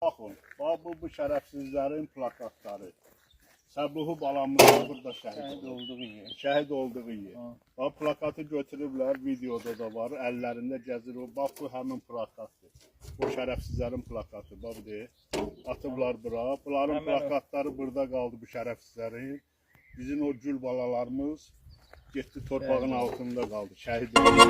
Baxın, bu şərəfsizlərin plakatları. Səbuhu balamız burada şəhid olduğu yer. Bax, plakatı götürüblər, videoda da var, əllərində gəzir o. Bax, bu həmin plakatdır. Bu şərəfsizlərin plakatı, bax, atıblar bura. Bunların plakatları burada qaldı, bu şərəfsizlərin. Bizim o gül balalarımız getdi torpağın altında qaldı, şəhid oldu.